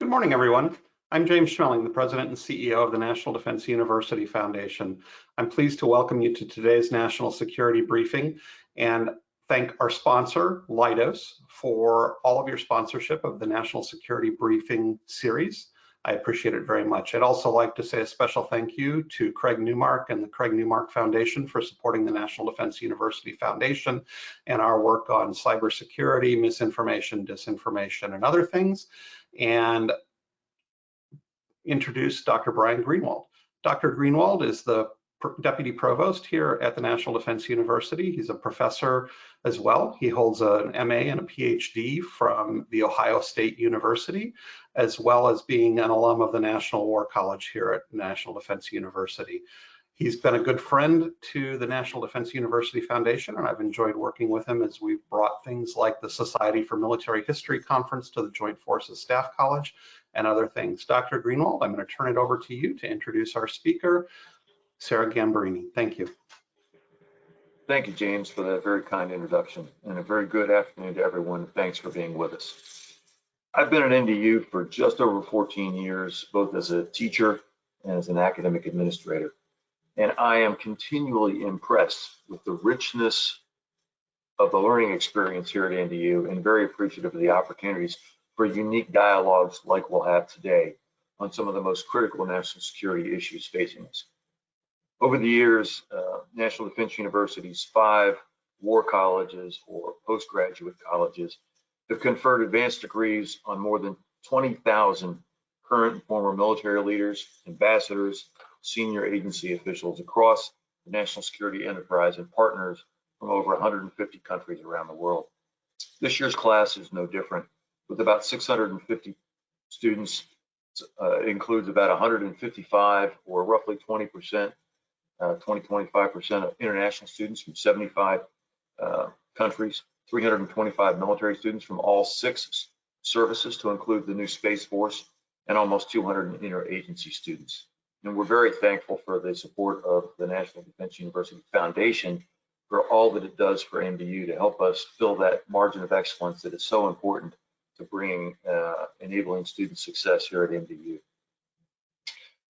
Good morning, everyone. I'm James Schmeling, the President and CEO of the National Defense University Foundation. I'm pleased to welcome you to today's National Security Briefing and thank our sponsor, Leidos, for all of your sponsorship of the National Security Briefing series. I appreciate it very much. I'd also like to say a special thank you to Craig Newmark and the Craig Newmark Foundation for supporting the National Defense University Foundation and our work on cybersecurity, misinformation, disinformation, and other things. And introduce Dr. Brian Greenwald. Dr. Greenwald is the Deputy Provost here at the National Defense University. He's a professor as well. He holds an MA and a PhD from the Ohio State University, as well as being an alum of the National War College here at National Defense University. He's been a good friend to the National Defense University Foundation, and I've enjoyed working with him as we've brought things like the Society for Military History Conference to the Joint Forces Staff College and other things. Dr. Greenwald, I'm going to turn it over to you to introduce our speaker, Sarah Gamberini. Thank you. Thank you, James, for that very kind introduction, and a very good afternoon to everyone. Thanks for being with us. I've been at NDU for just over 14 years, both as a teacher and as an academic administrator. And I am continually impressed with the richness of the learning experience here at NDU and very appreciative of the opportunities for unique dialogues like we'll have today on some of the most critical national security issues facing us. Over the years, National Defense University's 5 war colleges or postgraduate colleges have conferred advanced degrees on more than 20,000 current and former military leaders, ambassadors, senior agency officials across the national security enterprise and partners from over 150 countries around the world. This year's class is no different, with about 650 students. It includes about 155, or roughly 20%, 20-25% of international students from 75 countries, 325 military students from all 6 services to include the new Space Force, and almost 200 interagency students. And we're very thankful for the support of the National Defense University Foundation for all that it does for NDU to help us fill that margin of excellence that is so important to bring enabling student success here at NDU.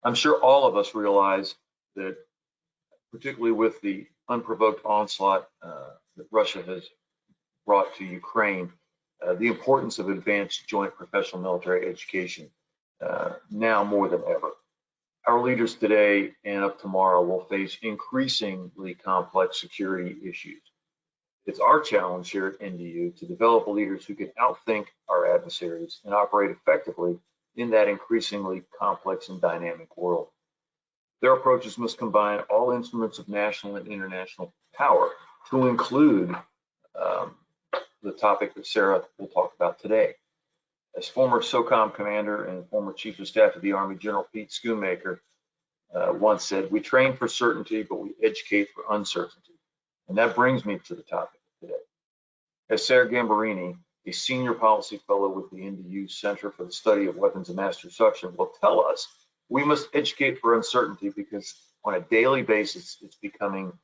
I'm sure all of us realize that, particularly with the unprovoked onslaught that Russia has brought to Ukraine, the importance of advanced joint professional military education now more than ever. Our leaders today and of tomorrow will face increasingly complex security issues. It's our challenge here at NDU to develop leaders who can outthink our adversaries and operate effectively in that increasingly complex and dynamic world. Their approaches must combine all instruments of national and international power to include the topic that Sarah will talk about today. As former SOCOM commander and former chief of staff of the Army, General Pete Schoonmaker once said, "We train for certainty, but we educate for uncertainty." And that brings me to the topic of today. As Sarah Gamberini, a senior policy fellow with the NDU Center for the Study of Weapons of Mass Destruction, will tell us, we must educate for uncertainty because on a daily basis, it's becoming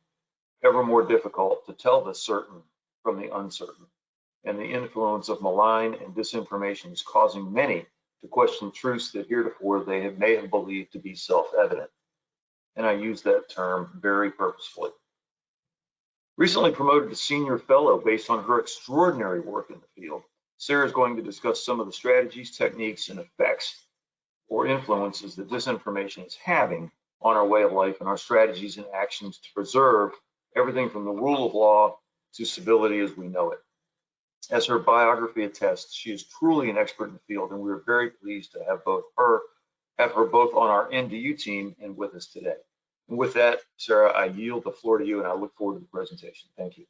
ever more difficult to tell the certain from the uncertain. And the influence of malign and disinformation is causing many to question truths that heretofore they may have believed to be self-evident. And I use that term very purposefully. Recently promoted to senior fellow based on her extraordinary work in the field, Sarah is going to discuss some of the strategies, techniques, and effects or influences that disinformation is having on our way of life and our strategies and actions to preserve everything from the rule of law to civility as we know it. As her biography attests, she is truly an expert in the field, and we are very pleased to have her both on our NDU team and with us today. And with that, Sarah, I yield the floor to you, and I look forward to the presentation. Thank you.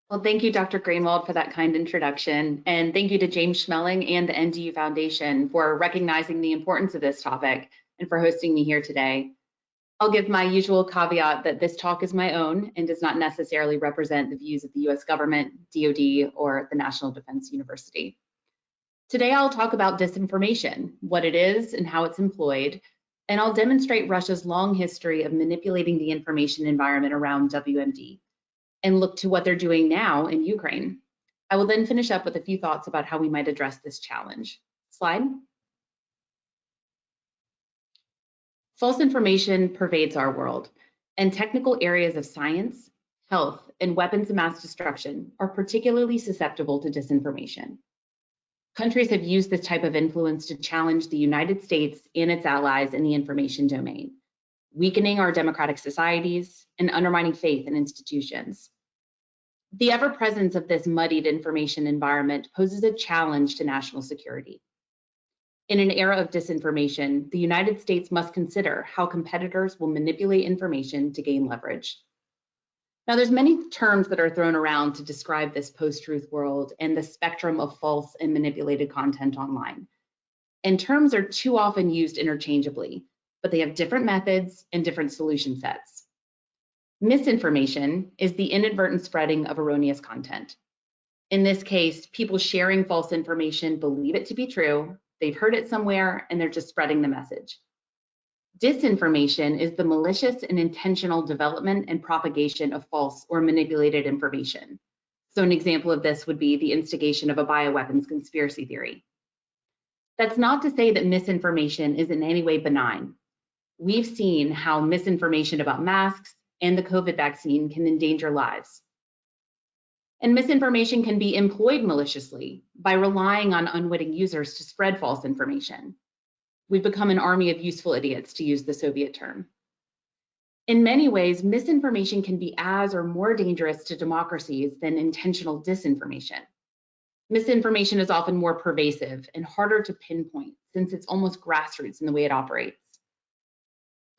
Well, thank you, Dr. Greenwald, for that kind introduction. And thank you to James Schmeling and the NDU Foundation for recognizing the importance of this topic and for hosting me here today. I'll give my usual caveat that this talk is my own and does not necessarily represent the views of the US government, DoD, or the National Defense University. Today, I'll talk about disinformation, what it is and how it's employed, and I'll demonstrate Russia's long history of manipulating the information environment around WMD and look to what they're doing now in Ukraine. I will then finish up with a few thoughts about how we might address this challenge. Slide. False information pervades our world, and technical areas of science, health, and weapons of mass destruction are particularly susceptible to disinformation. Countries have used this type of influence to challenge the United States and its allies in the information domain, weakening our democratic societies and undermining faith in institutions. The ever-presence of this muddied information environment poses a challenge to national security. In an era of disinformation, the United States must consider how competitors will manipulate information to gain leverage. Now, there's many terms that are thrown around to describe this post-truth world and the spectrum of false and manipulated content online. And terms are too often used interchangeably, but they have different methods and different solution sets. Misinformation is the inadvertent spreading of erroneous content. In this case, people sharing false information believe it to be true, they've heard it somewhere, and they're just spreading the message. Disinformation is the malicious and intentional development and propagation of false or manipulated information. So an example of this would be the instigation of a bioweapons conspiracy theory. That's not to say that misinformation is in any way benign. We've seen how misinformation about masks and the COVID vaccine can endanger lives. And misinformation can be employed maliciously by relying on unwitting users to spread false information. We've become an army of useful idiots, to use the Soviet term. In many ways, misinformation can be as or more dangerous to democracies than intentional disinformation. Misinformation is often more pervasive and harder to pinpoint since it's almost grassroots in the way it operates.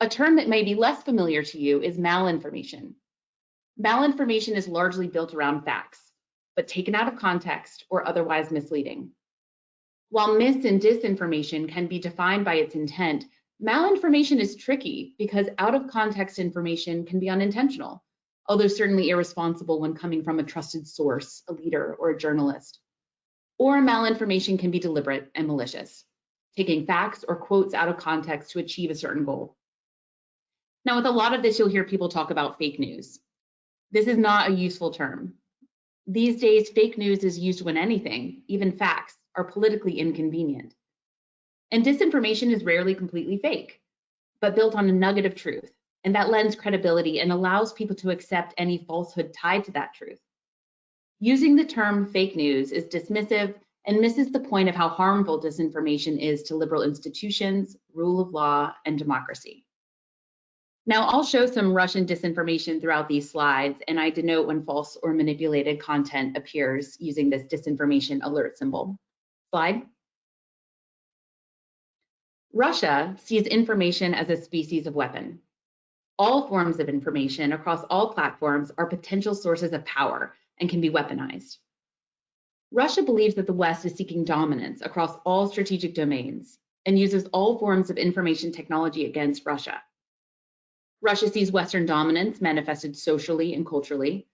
A term that may be less familiar to you is malinformation. Malinformation is largely built around facts, but taken out of context or otherwise misleading. While mis and disinformation can be defined by its intent, malinformation is tricky because out of context information can be unintentional, although certainly irresponsible when coming from a trusted source, a leader, or a journalist. Or malinformation can be deliberate and malicious, taking facts or quotes out of context to achieve a certain goal. Now, with a lot of this, you'll hear people talk about fake news. This is not a useful term. These days, fake news is used when anything, even facts, are politically inconvenient. And disinformation is rarely completely fake, but built on a nugget of truth, and that lends credibility and allows people to accept any falsehood tied to that truth. Using the term fake news is dismissive and misses the point of how harmful disinformation is to liberal institutions, rule of law, and democracy. Now, I'll show some Russian disinformation throughout these slides, and I denote when false or manipulated content appears using this disinformation alert symbol. Slide. Russia sees information as a species of weapon. All forms of information across all platforms are potential sources of power and can be weaponized. Russia believes that the West is seeking dominance across all strategic domains and uses all forms of information technology against Russia. Russia sees Western dominance manifested socially and culturally.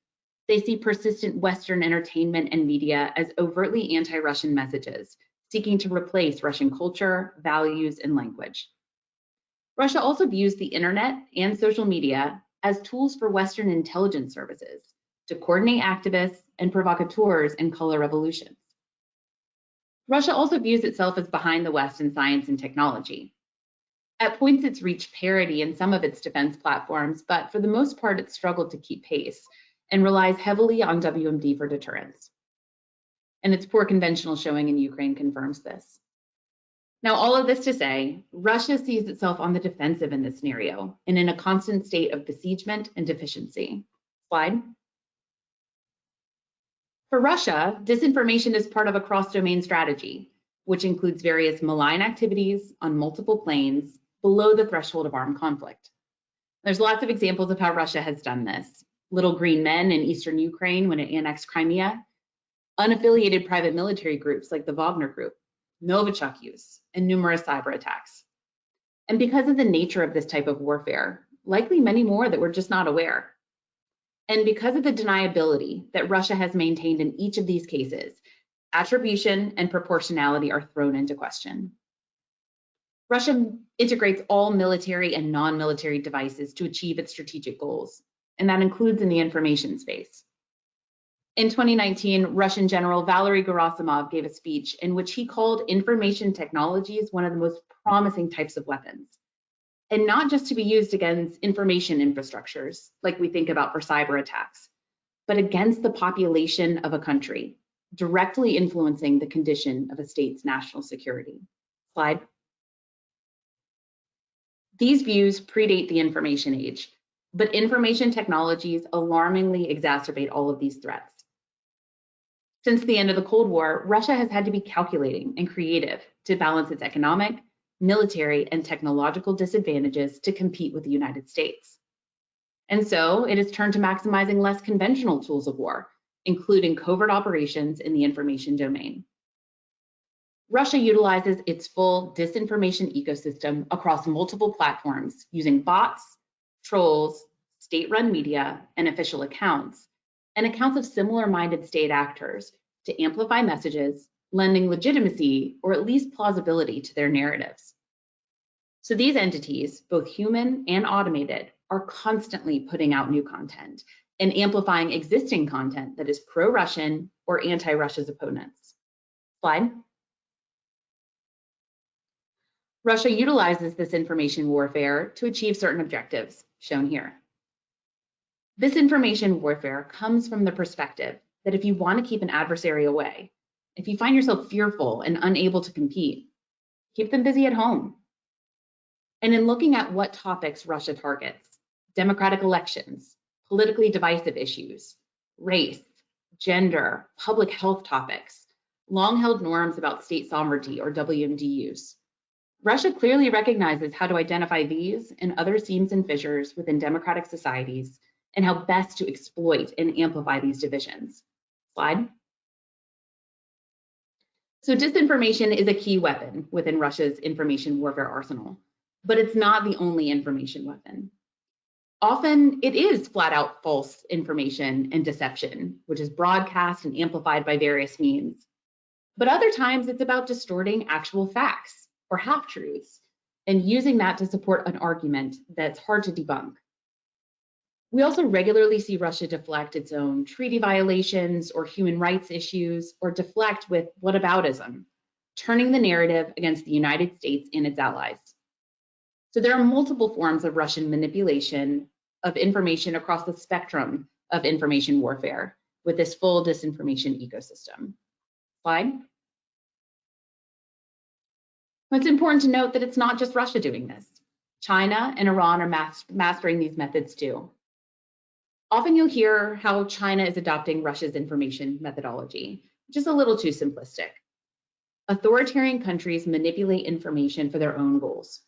They see persistent Western entertainment and media as overtly anti-Russian messages, seeking to replace Russian culture, values, and language. Russia also views the internet and social media as tools for Western intelligence services to coordinate activists and provocateurs in color revolutions. Russia also views itself as behind the West in science and technology. At points, it's reached parity in some of its defense platforms, but for the most part, it's struggled to keep pace and relies heavily on WMD for deterrence. And its poor conventional showing in Ukraine confirms this. Now, all of this to say, Russia sees itself on the defensive in this scenario and in a constant state of besiegement and deficiency. Slide. For Russia, disinformation is part of a cross-domain strategy, which includes various malign activities on multiple planes below the threshold of armed conflict. There's lots of examples of how Russia has done this. Little green men in eastern Ukraine when it annexed Crimea, unaffiliated private military groups like the Wagner Group, Novichok use, and numerous cyber attacks. And because of the nature of this type of warfare, likely many more that we're just not aware. And because of the deniability that Russia has maintained in each of these cases, attribution and proportionality are thrown into question. Russia integrates all military and non-military devices to achieve its strategic goals, and that includes in the information space. In 2019, Russian General Valery Gerasimov gave a speech in which he called information technologies one of the most promising types of weapons. and not just to be used against information infrastructures like we think about for cyber attacks, but against the population of a country, directly influencing the condition of a state's national security. Slide. These views predate the information age, but information technologies alarmingly exacerbate all of these threats. Since the end of the Cold War, Russia has had to be calculating and creative to balance its economic, military, and technological disadvantages to compete with the United States. And so it has turned to maximizing less conventional tools of war, including covert operations in the information domain. Russia utilizes its full disinformation ecosystem across multiple platforms using bots, trolls, state-run media, and official accounts, and accounts of similar-minded state actors to amplify messages, lending legitimacy or at least plausibility to their narratives. So these entities, both human and automated, are constantly putting out new content and amplifying existing content that is pro-Russian or anti-Russia's opponents. Slide. Russia utilizes this information warfare to achieve certain objectives, shown here. This information warfare comes from the perspective that if you want to keep an adversary away, if you find yourself fearful and unable to compete, keep them busy at home. And in looking at what topics Russia targets, democratic elections, politically divisive issues, race, gender, public health topics, long-held norms about state sovereignty or WMD use, Russia clearly recognizes how to identify these and other seams and fissures within democratic societies and how best to exploit and amplify these divisions. Slide. So disinformation is a key weapon within Russia's information warfare arsenal, but it's not the only information weapon. Often it is flat out false information and deception, which is broadcast and amplified by various means. But other times it's about distorting actual facts or half-truths and using that to support an argument that's hard to debunk. We also regularly see Russia deflect its own treaty violations or human rights issues, or deflect with whataboutism, turning the narrative against the United States and its allies. So there are multiple forms of Russian manipulation of information across the spectrum of information warfare with this full disinformation ecosystem. Slide. It's important to note that it's not just Russia doing this. China and Iran are mastering these methods too. Often you'll hear how China is adopting Russia's information methodology, which is a little too simplistic. Authoritarian countries manipulate information for their own goals.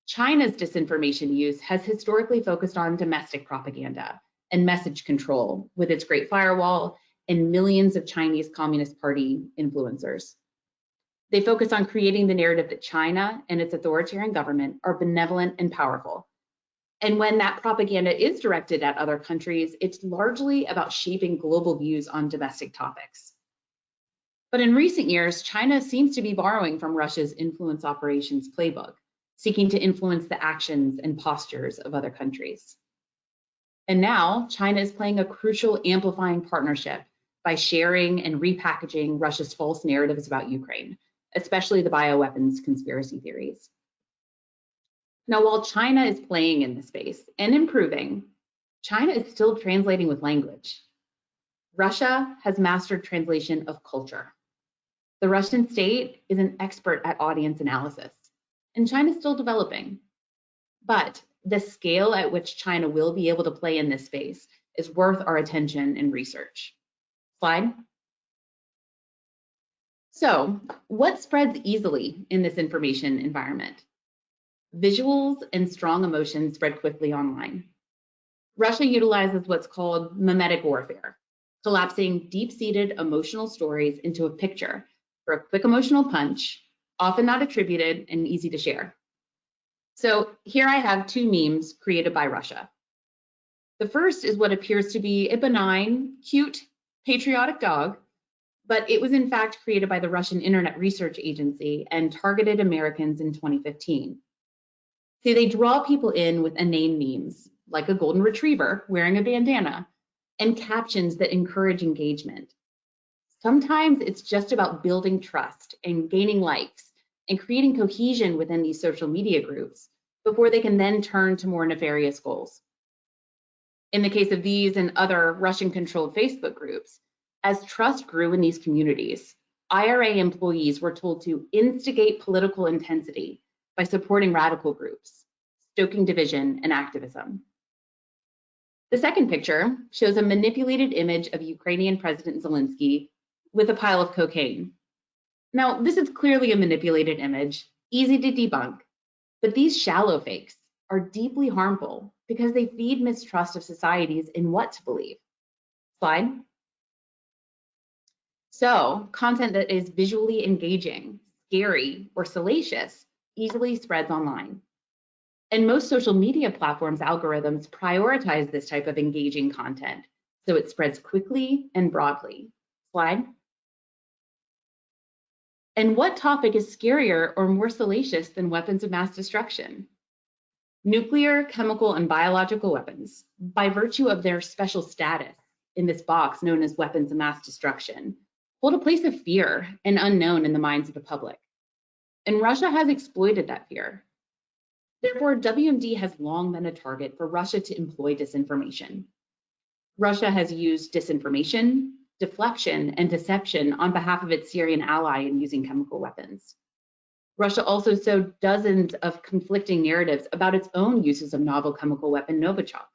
China's disinformation use has historically focused on domestic propaganda and message control with its Great Firewall and millions of Chinese Communist Party influencers. They focus on creating the narrative that China and its authoritarian government are benevolent and powerful. And when that propaganda is directed at other countries, it's largely about shaping global views on domestic topics. But in recent years, China seems to be borrowing from Russia's influence operations playbook, seeking to influence the actions and postures of other countries. And now China is playing a crucial amplifying partnership by sharing and repackaging Russia's false narratives about Ukraine, especially the bioweapons conspiracy theories. Now, while China is playing in this space and improving, China is still translating with language. Russia has mastered translation of culture. The Russian state is an expert at audience analysis, and China is still developing. But the scale at which China will be able to play in this space is worth our attention and research. Slide. So, what spreads easily in this information environment? Visuals and strong emotions spread quickly online. Russia utilizes what's called mimetic warfare, collapsing deep-seated emotional stories into a picture for a quick emotional punch, often not attributed and easy to share. So here I have two memes created by Russia. The first is what appears to be a benign, cute, patriotic dog, but it was in fact created by the Russian Internet Research Agency and targeted Americans in 2015. See, they draw people in with inane memes, like a golden retriever wearing a bandana, and captions that encourage engagement. Sometimes it's just about building trust and gaining likes and creating cohesion within these social media groups, before they can then turn to more nefarious goals. In the case of these and other Russian-controlled Facebook groups, as trust grew in these communities, IRA employees were told to instigate political intensity by supporting radical groups, stoking division and activism. The second picture shows a manipulated image of Ukrainian President Zelensky with a pile of cocaine. Now, this is clearly a manipulated image, easy to debunk, but these shallow fakes are deeply harmful because they feed mistrust of societies in what to believe. Slide. So, content that is visually engaging, scary, or salacious easily spreads online. And most social media platforms' algorithms prioritize this type of engaging content, so it spreads quickly and broadly. Slide. And what topic is scarier or more salacious than weapons of mass destruction? Nuclear, chemical, and biological weapons, by virtue of their special status in this box known as weapons of mass destruction, hold a place of fear and unknown in the minds of the public. And Russia has exploited that fear. Therefore, WMD has long been a target for Russia to employ disinformation. Russia has used disinformation, deflection, and deception on behalf of its Syrian ally in using chemical weapons. Russia also sowed dozens of conflicting narratives about its own uses of novel chemical weapon Novichok.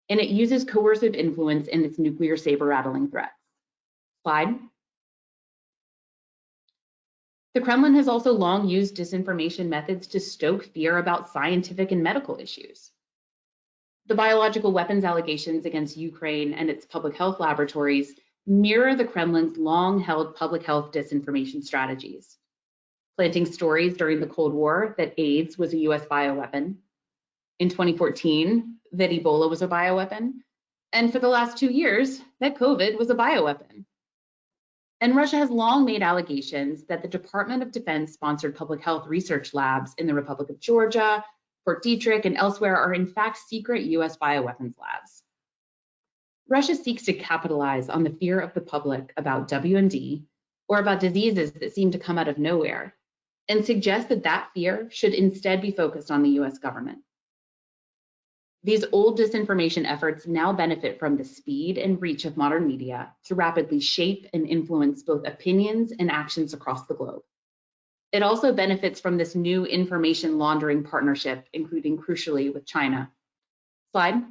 And it uses coercive influence in its nuclear saber-rattling threats. Slide. The Kremlin has also long used disinformation methods to stoke fear about scientific and medical issues. The biological weapons allegations against Ukraine and its public health laboratories mirror the Kremlin's long-held public health disinformation strategies, planting stories during the Cold War that AIDS was a US bioweapon, in 2014 that Ebola was a bioweapon, and for the last 2 years that COVID was a bioweapon. And Russia has long made allegations that the Department of Defense sponsored public health research labs in the Republic of Georgia, Fort Detrick, and elsewhere are in fact secret US bioweapons labs. Russia seeks to capitalize on the fear of the public about WMD or about diseases that seem to come out of nowhere and suggests that that fear should instead be focused on the US government. These old disinformation efforts now benefit from the speed and reach of modern media to rapidly shape and influence both opinions and actions across the globe. It also benefits from this new information laundering partnership, including crucially with China. Slide.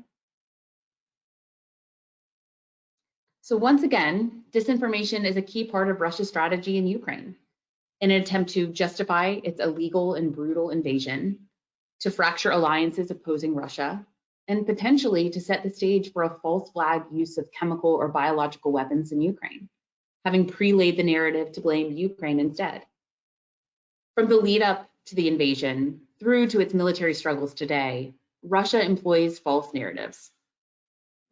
So once again, disinformation is a key part of Russia's strategy in Ukraine, in an attempt to justify its illegal and brutal invasion, to fracture alliances opposing Russia, and potentially to set the stage for a false flag use of chemical or biological weapons in Ukraine, having pre-laid the narrative to blame Ukraine instead. From the lead up to the invasion through to its military struggles today, Russia employs false narratives.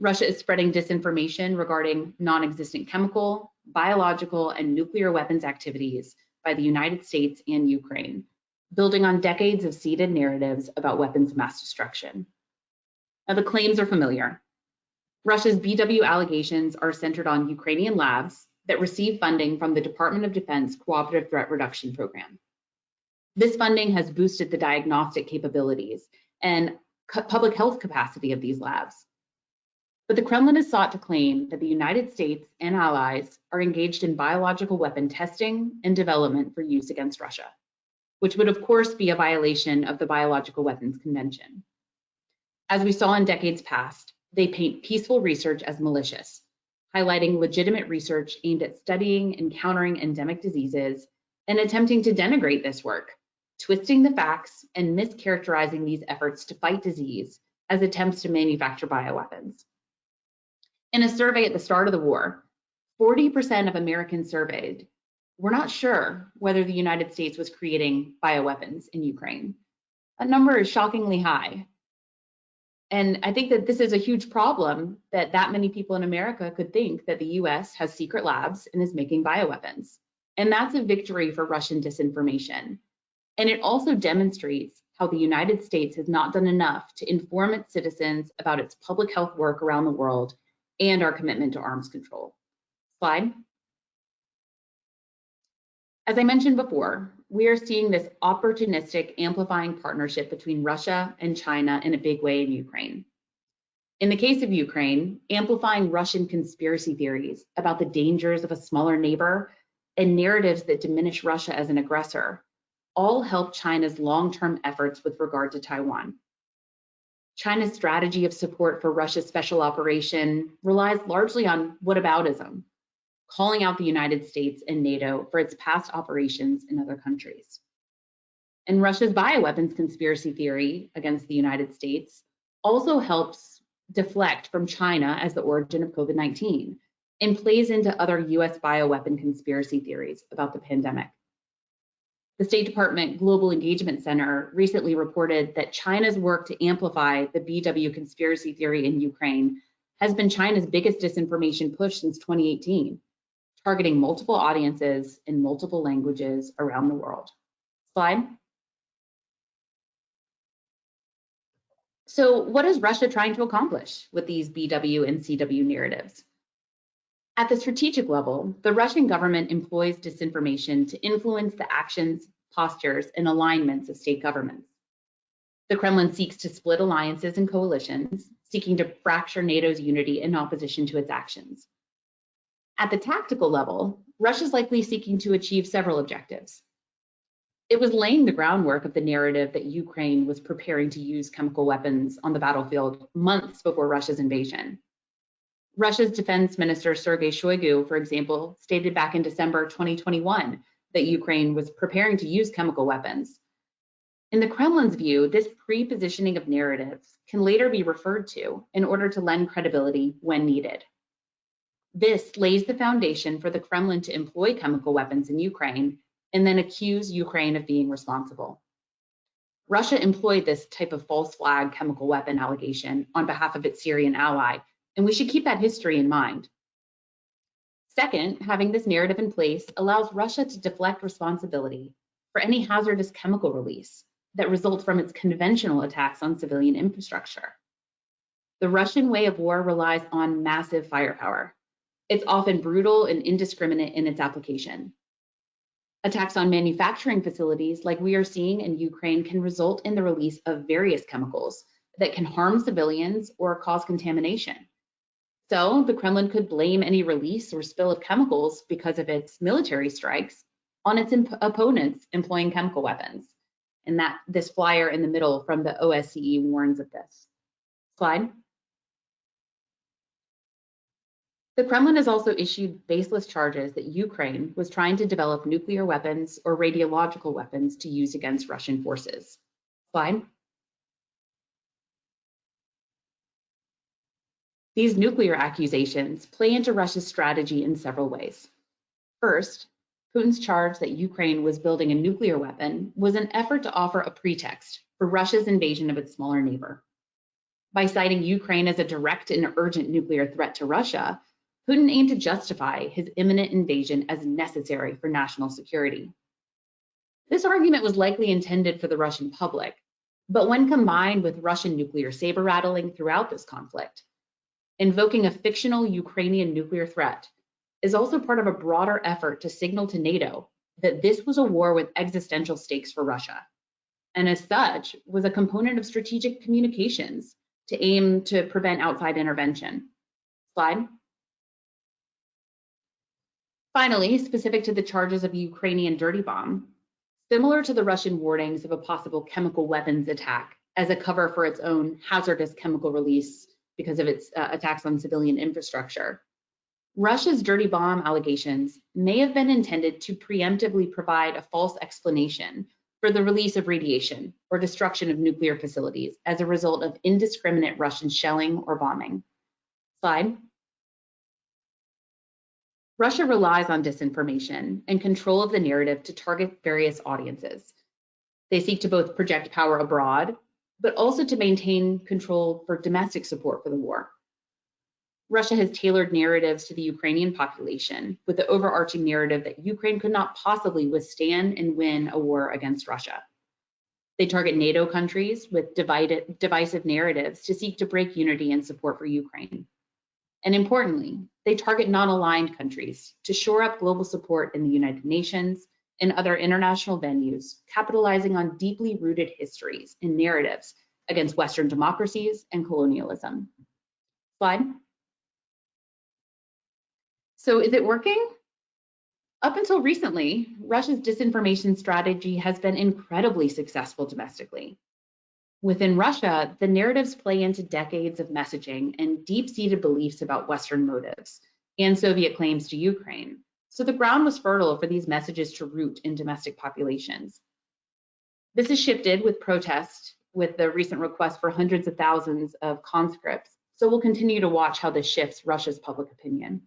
Russia is spreading disinformation regarding non-existent chemical, biological, and nuclear weapons activities by the United States and Ukraine, building on decades of seeded narratives about weapons of mass destruction. Now, the claims are familiar. Russia's BW allegations are centered on Ukrainian labs that receive funding from the Department of Defense Cooperative Threat Reduction Program. This funding has boosted the diagnostic capabilities and public health capacity of these labs. But the Kremlin has sought to claim that the United States and allies are engaged in biological weapon testing and development for use against Russia, which would of course be a violation of the Biological Weapons Convention. As we saw in decades past, they paint peaceful research as malicious, highlighting legitimate research aimed at studying and countering endemic diseases and attempting to denigrate this work, twisting the facts and mischaracterizing these efforts to fight disease as attempts to manufacture bioweapons. In a survey at the start of the war, 40% of Americans surveyed were not sure whether the United States was creating bioweapons in Ukraine. That number is shockingly high. And I think that this is a huge problem that many people in America could think that the US has secret labs and is making bioweapons. And that's a victory for Russian disinformation. And it also demonstrates how the United States has not done enough to inform its citizens about its public health work around the world and our commitment to arms control. Slide. As I mentioned before, we are seeing this opportunistic amplifying partnership between Russia and China in a big way in Ukraine. In the case of Ukraine, amplifying Russian conspiracy theories about the dangers of a smaller neighbor and narratives that diminish Russia as an aggressor all help China's long-term efforts with regard to Taiwan. China's strategy of support for Russia's special operation relies largely on whataboutism, calling out the United States and NATO for its past operations in other countries. And Russia's bioweapons conspiracy theory against the United States also helps deflect from China as the origin of COVID-19 and plays into other US bioweapon conspiracy theories about the pandemic. The State Department Global Engagement Center recently reported that China's work to amplify the BW conspiracy theory in Ukraine has been China's biggest disinformation push since 2018, targeting multiple audiences in multiple languages around the world. Slide. So what is Russia trying to accomplish with these BW and CW narratives? At the strategic level, the Russian government employs disinformation to influence the actions, postures, and alignments of state governments. The Kremlin seeks to split alliances and coalitions, seeking to fracture NATO's unity in opposition to its actions. At the tactical level, Russia is likely seeking to achieve several objectives. It was laying the groundwork of the narrative that Ukraine was preparing to use chemical weapons on the battlefield months before Russia's invasion. Russia's Defense Minister Sergei Shoigu, for example, stated back in December 2021 that Ukraine was preparing to use chemical weapons. In the Kremlin's view, this pre-positioning of narratives can later be referred to in order to lend credibility when needed. This lays the foundation for the Kremlin to employ chemical weapons in Ukraine and then accuse Ukraine of being responsible. Russia employed this type of false flag chemical weapon allegation on behalf of its Syrian ally, and we should keep that history in mind. Second, having this narrative in place allows Russia to deflect responsibility for any hazardous chemical release that results from its conventional attacks on civilian infrastructure. The Russian way of war relies on massive firepower. It's often brutal and indiscriminate in its application. Attacks on manufacturing facilities like we are seeing in Ukraine can result in the release of various chemicals that can harm civilians or cause contamination. So the Kremlin could blame any release or spill of chemicals because of its military strikes on its opponents employing chemical weapons. And that this flyer in the middle from the OSCE warns of this. Slide. The Kremlin has also issued baseless charges that Ukraine was trying to develop nuclear weapons or radiological weapons to use against Russian forces. Slide. These nuclear accusations play into Russia's strategy in several ways. First, Putin's charge that Ukraine was building a nuclear weapon was an effort to offer a pretext for Russia's invasion of its smaller neighbor. By citing Ukraine as a direct and urgent nuclear threat to Russia, Putin aimed to justify his imminent invasion as necessary for national security. This argument was likely intended for the Russian public, but when combined with Russian nuclear saber rattling throughout this conflict, invoking a fictional Ukrainian nuclear threat is also part of a broader effort to signal to NATO that this was a war with existential stakes for Russia, and as such was a component of strategic communications to aim to prevent outside intervention. Slide. Finally, specific to the charges of a Ukrainian dirty bomb, similar to the Russian warnings of a possible chemical weapons attack as a cover for its own hazardous chemical release because of its attacks on civilian infrastructure, Russia's dirty bomb allegations may have been intended to preemptively provide a false explanation for the release of radiation or destruction of nuclear facilities as a result of indiscriminate Russian shelling or bombing. Slide. Russia relies on disinformation and control of the narrative to target various audiences. They seek to both project power abroad, but also to maintain control for domestic support for the war. Russia has tailored narratives to the Ukrainian population with the overarching narrative that Ukraine could not possibly withstand and win a war against Russia. They target NATO countries with divisive narratives to seek to break unity and support for Ukraine. And importantly, they target non-aligned countries to shore up global support in the United Nations and other international venues, capitalizing on deeply rooted histories and narratives against Western democracies and colonialism. Slide. So is it working? Up until recently, Russia's disinformation strategy has been incredibly successful domestically. Within Russia, the narratives play into decades of messaging and deep-seated beliefs about Western motives and Soviet claims to Ukraine. So the ground was fertile for these messages to root in domestic populations. This has shifted with protests, with the recent request for hundreds of thousands of conscripts. So we'll continue to watch how this shifts Russia's public opinion.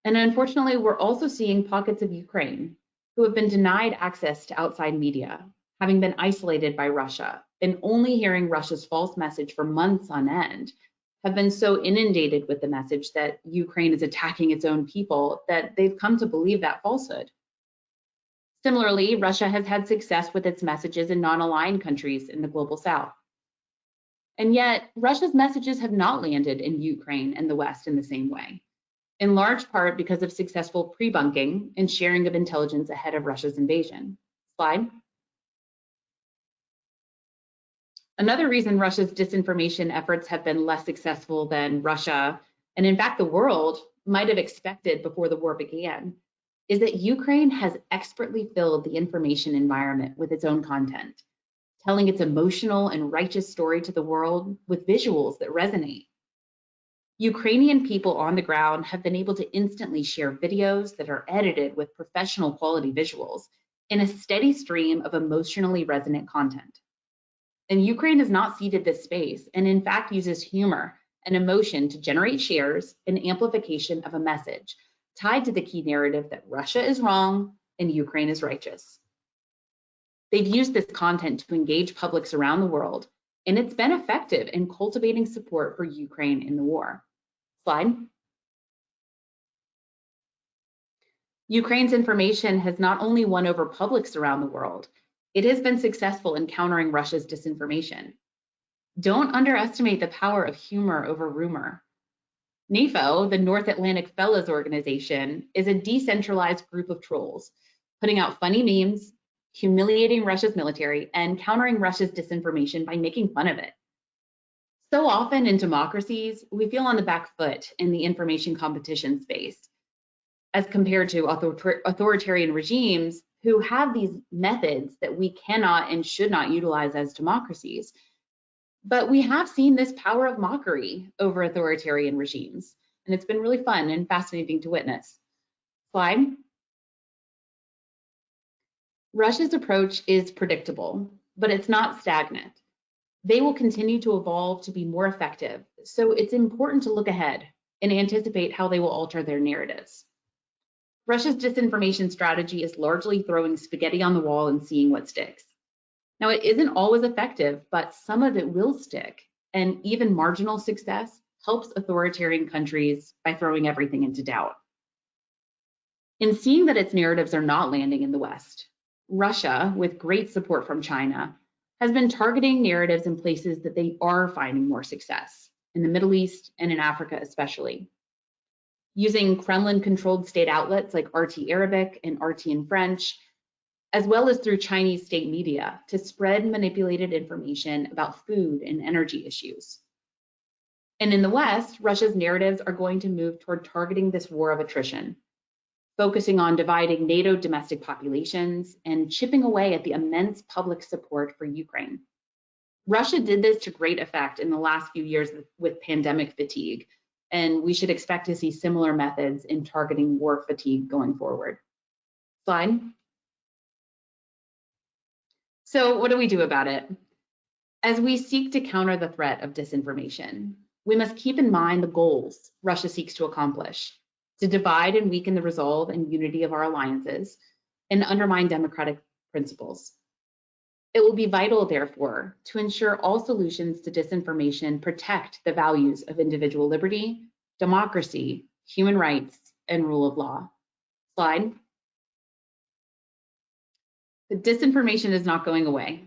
And unfortunately, we're also seeing pockets of Ukraine who have been denied access to outside media, having been isolated by Russia and only hearing Russia's false message for months on end, have been so inundated with the message that Ukraine is attacking its own people that they've come to believe that falsehood. Similarly, Russia has had success with its messages in non-aligned countries in the global south. And yet, Russia's messages have not landed in Ukraine and the West in the same way, in large part because of successful pre-bunking and sharing of intelligence ahead of Russia's invasion. Slide. Another reason Russia's disinformation efforts have been less successful than Russia, and in fact the world, might have expected before the war began, is that Ukraine has expertly filled the information environment with its own content, telling its emotional and righteous story to the world with visuals that resonate. Ukrainian people on the ground have been able to instantly share videos that are edited with professional quality visuals in a steady stream of emotionally resonant content. And Ukraine has not ceded this space and in fact uses humor and emotion to generate shares and amplification of a message tied to the key narrative that Russia is wrong and Ukraine is righteous. They've used this content to engage publics around the world, and it's been effective in cultivating support for Ukraine in the war. Slide. Ukraine's information has not only won over publics around the world, it has been successful in countering Russia's disinformation. Don't underestimate the power of humor over rumor. NAFO, the North Atlantic Fellows Organization, is a decentralized group of trolls, putting out funny memes, humiliating Russia's military, and countering Russia's disinformation by making fun of it. So often in democracies, we feel on the back foot in the information competition space, as compared to authoritarian regimes who have these methods that we cannot and should not utilize as democracies. But we have seen this power of mockery over authoritarian regimes, and it's been really fun and fascinating to witness. Slide. Russia's approach is predictable, but it's not stagnant. They will continue to evolve to be more effective, so it's important to look ahead and anticipate how they will alter their narratives. Russia's disinformation strategy is largely throwing spaghetti on the wall and seeing what sticks. Now, it isn't always effective, but some of it will stick, and even marginal success helps authoritarian countries by throwing everything into doubt. In seeing that its narratives are not landing in the West, Russia, with great support from China, has been targeting narratives in places that they are finding more success, in the Middle East and in Africa especially. Using Kremlin-controlled state outlets like RT Arabic and RT in French, as well as through Chinese state media to spread manipulated information about food and energy issues. And in the West, Russia's narratives are going to move toward targeting this war of attrition, focusing on dividing NATO domestic populations and chipping away at the immense public support for Ukraine. Russia did this to great effect in the last few years with pandemic fatigue, and we should expect to see similar methods in targeting war fatigue going forward. Slide. So what do we do about it? As we seek to counter the threat of disinformation, we must keep in mind the goals Russia seeks to accomplish: to divide and weaken the resolve and unity of our alliances and undermine democratic principles. It will be vital, therefore, to ensure all solutions to disinformation protect the values of individual liberty, democracy, human rights, and rule of law. Slide. The disinformation is not going away.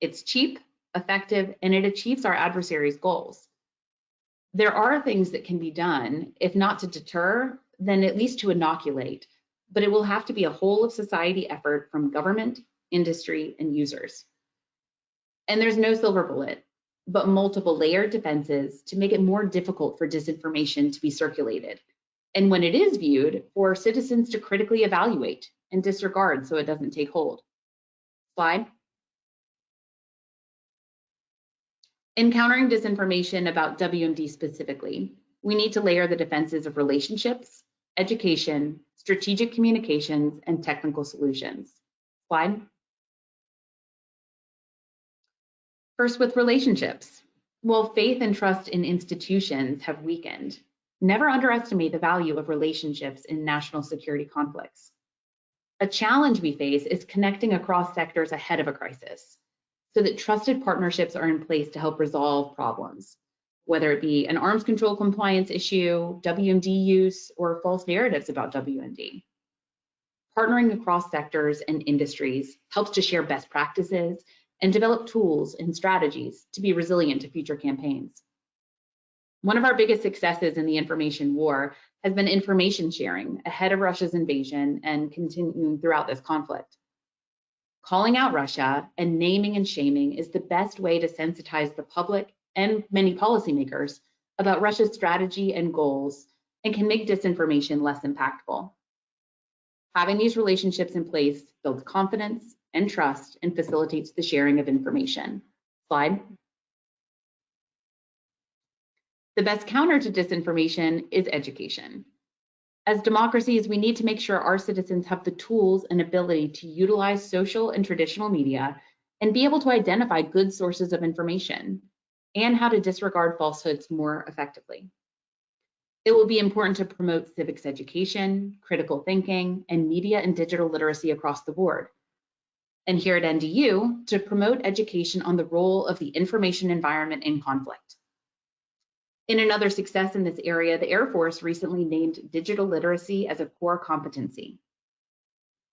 It's cheap, effective, and it achieves our adversaries' goals. There are things that can be done, if not to deter, then at least to inoculate but it will have to be a whole of society effort from government, industry, and users. And there's no silver bullet, but multiple layered defenses to make it more difficult for disinformation to be circulated. And when it is viewed, for citizens to critically evaluate and disregard so it doesn't take hold. Slide. In countering disinformation about WMD specifically, we need to layer the defenses of relationships, education, strategic communications, and technical solutions. Slide. First, with relationships. While faith and trust in institutions have weakened, never underestimate the value of relationships in national security conflicts. A challenge we face is connecting across sectors ahead of a crisis, so that trusted partnerships are in place to help resolve problems, whether it be an arms control compliance issue, WMD use, or false narratives about WMD. Partnering across sectors and industries helps to share best practices and develop tools and strategies to be resilient to future campaigns. One of our biggest successes in the information war has been information sharing ahead of Russia's invasion and continuing throughout this conflict. Calling out Russia and naming and shaming is the best way to sensitize the public and many policymakers about Russia's strategy and goals, and can make disinformation less impactful. Having these relationships in place builds confidence and trust and facilitates the sharing of information. Slide. The best counter to disinformation is education. As democracies, we need to make sure our citizens have the tools and ability to utilize social and traditional media and be able to identify good sources of information and how to disregard falsehoods more effectively. It will be important to promote civics education, critical thinking, and media and digital literacy across the board. And here at NDU, to promote education on the role of the information environment in conflict. In another success in this area, the Air Force recently named digital literacy as a core competency.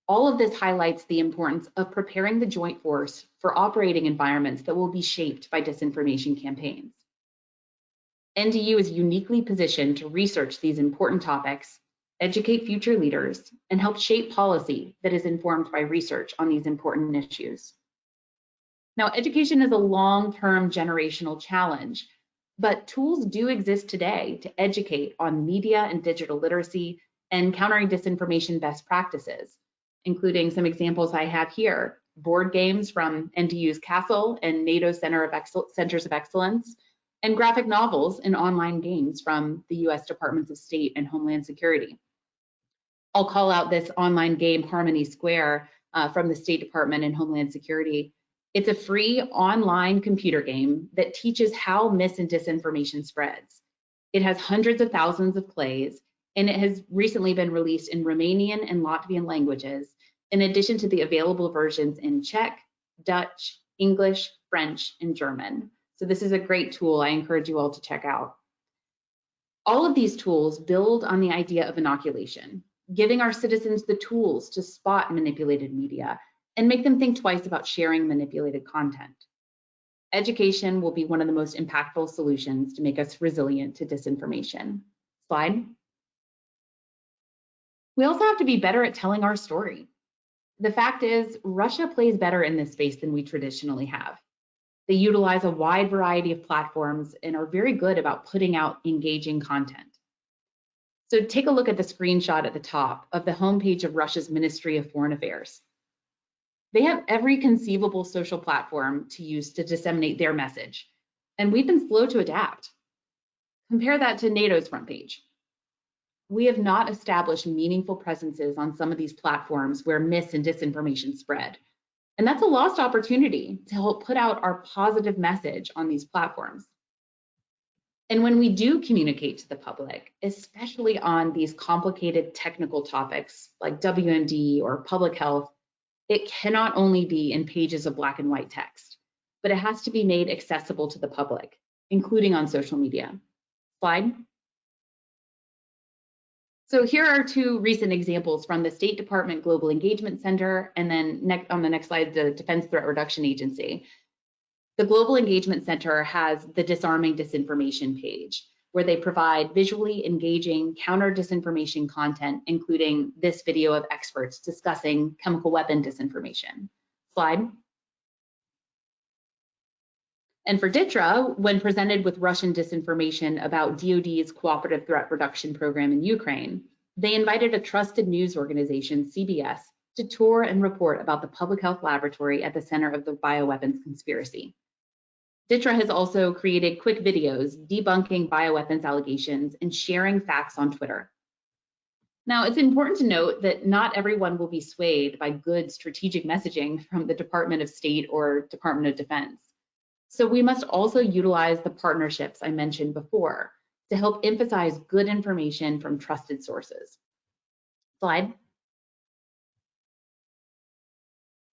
All of this highlights the importance of preparing the joint force for operating environments that will be shaped by disinformation campaigns. NDU is uniquely positioned to research these important topics, educate future leaders, and help shape policy that is informed by research on these important issues. Now, education is a long-term generational challenge, but tools do exist today to educate on media and digital literacy and countering disinformation best practices, including some examples I have here: board games from NDU's Castle and NATO Centers of Excellence, and graphic novels and online games from the US Departments of State and Homeland Security. I'll call out this online game, Harmony Square, from the State Department and Homeland Security. It's a free online computer game that teaches how mis and disinformation spreads. It has hundreds of thousands of plays, and it has recently been released in Romanian and Latvian languages, in addition to the available versions in Czech, Dutch, English, French, and German. So this is a great tool I encourage you all to check out. All of these tools build on the idea of inoculation, giving our citizens the tools to spot manipulated media and make them think twice about sharing manipulated content. Education will be one of the most impactful solutions to make us resilient to disinformation. Slide. We also have to be better at telling our story. The fact is, Russia plays better in this space than we traditionally have. They utilize a wide variety of platforms and are very good about putting out engaging content. So take a look at the screenshot at the top of the homepage of Russia's Ministry of Foreign Affairs. They have every conceivable social platform to use to disseminate their message, and we've been slow to adapt. Compare that to NATO's front page. We have not established meaningful presences on some of these platforms where mis and disinformation spread. And that's a lost opportunity to help put out our positive message on these platforms. And when we do communicate to the public, especially on these complicated technical topics like WMD or public health, it cannot only be in pages of black and white text, but it has to be made accessible to the public, including on social media. Slide. So here are two recent examples from the State Department Global Engagement Center, and then on the next slide, the Defense Threat Reduction Agency. The Global Engagement Center has the Disarming Disinformation page, where they provide visually engaging counter-disinformation content, including this video of experts discussing chemical weapon disinformation. Slide. And for DITRA, when presented with Russian disinformation about DoD's Cooperative Threat Reduction Program in Ukraine, they invited a trusted news organization, CBS, to tour and report about the public health laboratory at the center of the bioweapons conspiracy. DITRA has also created quick videos debunking bioweapons allegations and sharing facts on Twitter. Now, it's important to note that not everyone will be swayed by good strategic messaging from the Department of State or Department of Defense. So we must also utilize the partnerships I mentioned before to help emphasize good information from trusted sources. Slide.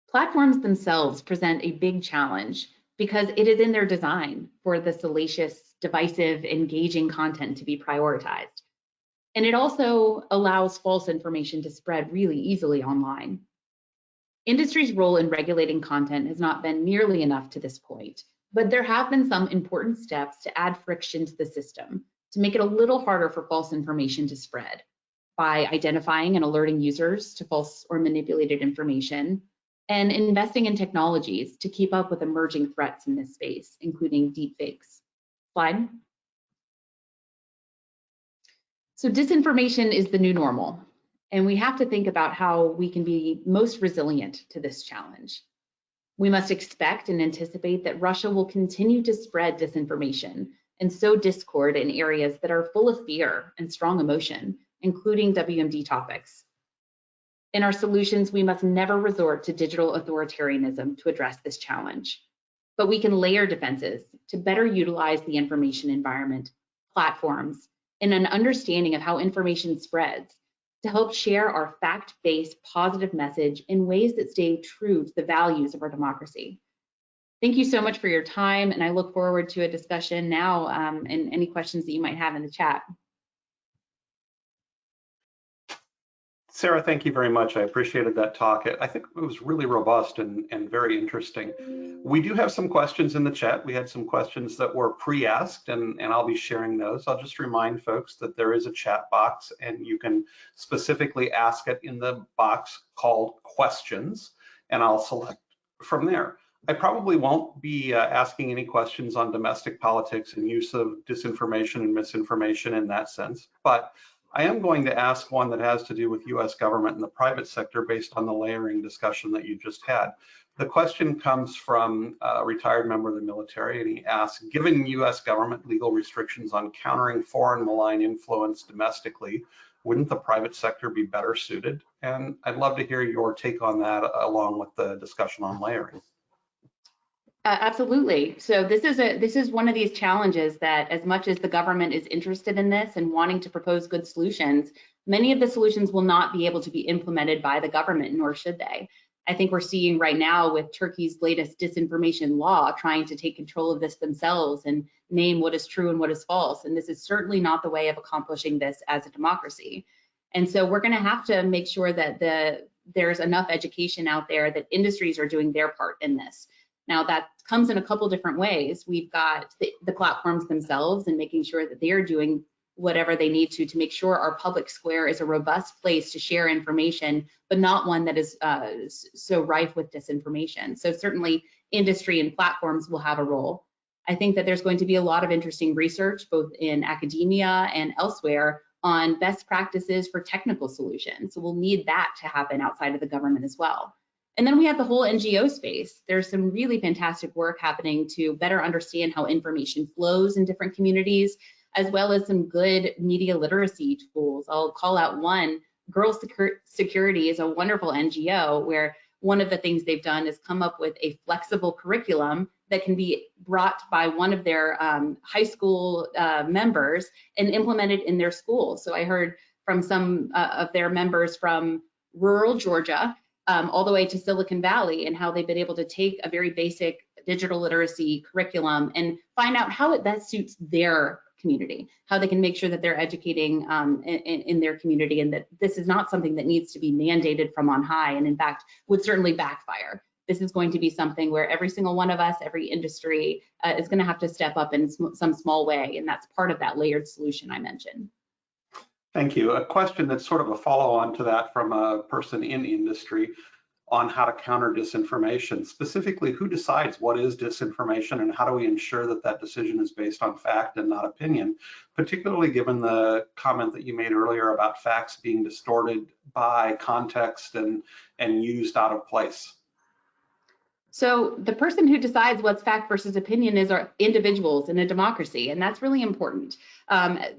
Platforms themselves present a big challenge because it is in their design for the salacious, divisive, engaging content to be prioritized. And it also allows false information to spread really easily online. Industry's role in regulating content has not been nearly enough to this point, but there have been some important steps to add friction to the system to make it a little harder for false information to spread by identifying and alerting users to false or manipulated information, and investing in technologies to keep up with emerging threats in this space, including deepfakes. Slide. So disinformation is the new normal, and we have to think about how we can be most resilient to this challenge. We must expect and anticipate that Russia will continue to spread disinformation and sow discord in areas that are full of fear and strong emotion, including WMD topics. In our solutions, we must never resort to digital authoritarianism to address this challenge, but we can layer defenses to better utilize the information environment, platforms, and an understanding of how information spreads to help share our fact-based positive message in ways that stay true to the values of our democracy. Thank you so much for your time, and I look forward to a discussion now and any questions that you might have in the chat. Sarah, thank you very much. I appreciated that talk. I think it was really robust and very interesting. We do have some questions in the chat. We had some questions that were pre-asked, and I'll be sharing those. I'll just remind folks that there is a chat box, and you can specifically ask it in the box called questions, and I'll select from there. I probably won't be asking any questions on domestic politics and use of disinformation and misinformation in that sense, but I am going to ask one that has to do with US government and the private sector based on the layering discussion that you just had. The question comes from a retired member of the military, and he asks, given US government legal restrictions on countering foreign malign influence domestically, wouldn't the private sector be better suited? And I'd love to hear your take on that along with the discussion on layering. Absolutely. So this is one of these challenges that, as much as the government is interested in this and wanting to propose good solutions, many of the solutions will not be able to be implemented by the government, nor should they. I think we're seeing right now with Turkey's latest disinformation law trying to take control of this themselves and name what is true and what is false. And this is certainly not the way of accomplishing this as a democracy. And so we're going to have to make sure that there's enough education out there that industries are doing their part in this. Now that comes in a couple different ways. We've got the platforms themselves and making sure that they are doing whatever they need to make sure our public square is a robust place to share information, but not one that is so rife with disinformation. So certainly industry and platforms will have a role. I think that there's going to be a lot of interesting research, both in academia and elsewhere, on best practices for technical solutions. So we'll need that to happen outside of the government as well. And then we have the whole NGO space. There's some really fantastic work happening to better understand how information flows in different communities, as well as some good media literacy tools. I'll call out one. Girls Security is a wonderful NGO where one of the things they've done is come up with a flexible curriculum that can be brought by one of their high school members and implemented in their school. So I heard from some of their members from rural Georgia all the way to Silicon Valley, and how they've been able to take a very basic digital literacy curriculum and find out how it best suits their community, how they can make sure that they're educating in their community, and that this is not something that needs to be mandated from on high, and in fact would certainly backfire. this is going to be something where every single one of us, every industry is going to have to step up in some small way, and that's part of that layered solution I mentioned. Thank you. A question that's sort of a follow-on to that from a person in industry on how to counter disinformation. Specifically, who decides what is disinformation and how do we ensure that that decision is based on fact and not opinion, particularly given the comment that you made earlier about facts being distorted by context and used out of place? So the person who decides what's fact versus opinion is our individuals in a democracy, and that's really important.